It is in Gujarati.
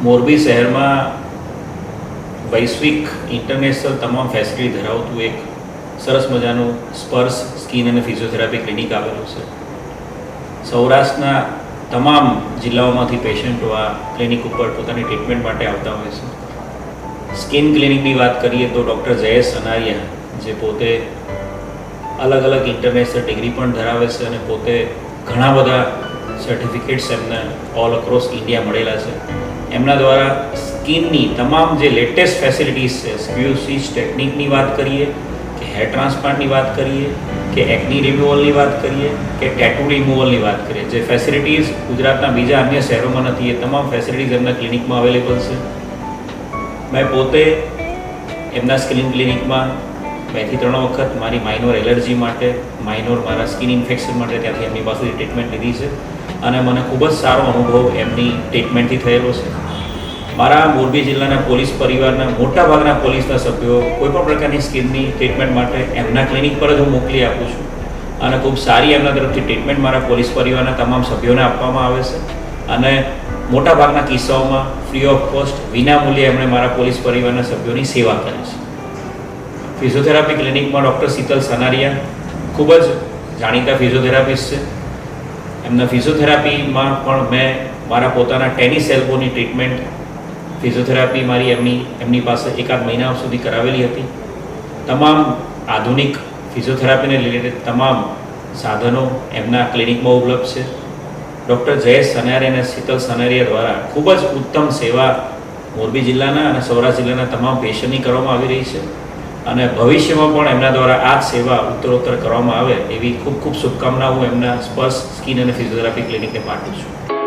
મોરબી શહેરમાં વૈશ્વિક ઇન્ટરનેશનલ તમામ ફેસિલિટી ધરાવતું એક સરસ મજાનું સ્પર્શ સ્કિન અને ફિઝિયોથેરાપી ક્લિનિક આવેલું છે. સૌરાષ્ટ્રના તમામ જિલ્લાઓમાંથી પેશન્ટો આ ક્લિનિક ઉપર પોતાની ટ્રીટમેન્ટ માટે આવતા હોય છે. સ્કિન ક્લિનિકની વાત કરીએ તો ડૉક્ટર જયેશ સનારિયા, જે પોતે અલગ અલગ ઇન્ટરનેશનલ ડિગ્રી પણ ધરાવે છે અને પોતે ઘણા બધા સર્ટિફિકેટ્સ એમને ઓલ અક્રોસ ઇન્ડિયા મળેલા છે. એમના દ્વારા સ્કિનની તમામ જે લેટેસ્ટ ફેસિલિટીઝ છે, સ્ક્યુસીસ ટેકનિકની વાત કરીએ કે હેર ટ્રાન્સપ્લાન્ટની વાત કરીએ કે એકની રિમૂવલની વાત કરીએ કે ટેટુ રિમૂવલની વાત કરીએ, જે ફેસિલિટીઝ ગુજરાતના બીજા અન્ય શહેરોમાં નથી, એ તમામ ફેસિલિટીઝ એમના ક્લિનિકમાં અવેલેબલ છે. મેં પોતે એમના સ્કિન ક્લિનિકમાં 2 થી 3 વખત મારી માઇનોર એલર્જી માટે, મારા સ્કિન ઇન્ફેક્શન માટે ત્યાંથી એમની પાસેથી ટ્રીટમેન્ટ લીધી છે અને મને ખૂબ જ સારો અનુભવ એમની ટ્રીટમેન્ટથી થયેલો છે. મારા મોરબી જિલ્લાના પોલીસ પરિવારના મોટાભાગના પોલીસના સભ્યો કોઈપણ પ્રકારની સ્કિનની ટ્રીટમેન્ટ માટે એમના ક્લિનિક પર જ હું મોકલી આપું છું અને ખૂબ સારી એમના તરફથી ટ્રીટમેન્ટ મારા પોલીસ પરિવારના તમામ સભ્યોને આપવામાં આવે છે અને મોટાભાગના કિસ્સાઓમાં ફ્રી ઓફ કોસ્ટ વિનામૂલ્યે એમણે મારા પોલીસ પરિવારના સભ્યોની સેવા કરી છે. ફિઝિયોથેરાપી ક્લિનિકમાં ડૉક્ટર શીતલ સનારિયા ખૂબ જ જાણીતા ફિઝિયોથેરાપિસ્ટ છે. એમના ફિઝિયોથેરાપીમાં પણ મેં મારા પોતાના ટેનિસ એલ્બોની ટ્રીટમેન્ટ ફિઝિયોથેરાપી એમની પાસે 1-8 મહિના સુધી કરાવેલી હતી. તમામ આધુનિક ફિઝિયોથેરાપીને રિલેટેડ તમામ સાધનો એમના ક્લિનિકમાં ઉપલબ્ધ છે. ડૉક્ટર જયેશ સનારિયા અને શીતલ સનારિયા દ્વારા ખૂબ જ ઉત્તમ સેવા મોરબી જિલ્લાના અને સૌરાષ્ટ્ર જિલ્લાના તમામ પેશન્ટની કરવામાં આવી રહી છે અને ભવિષ્યમાં પણ એમના દ્વારા આ જ સેવા ઉત્તરોત્તર કરવામાં આવે એવી ખૂબ ખૂબ શુભકામનાઓ એમના સ્પર્શ સ્કિન અને ફિઝિયોથેરાપી ક્લિનિકને પાઠવું છું.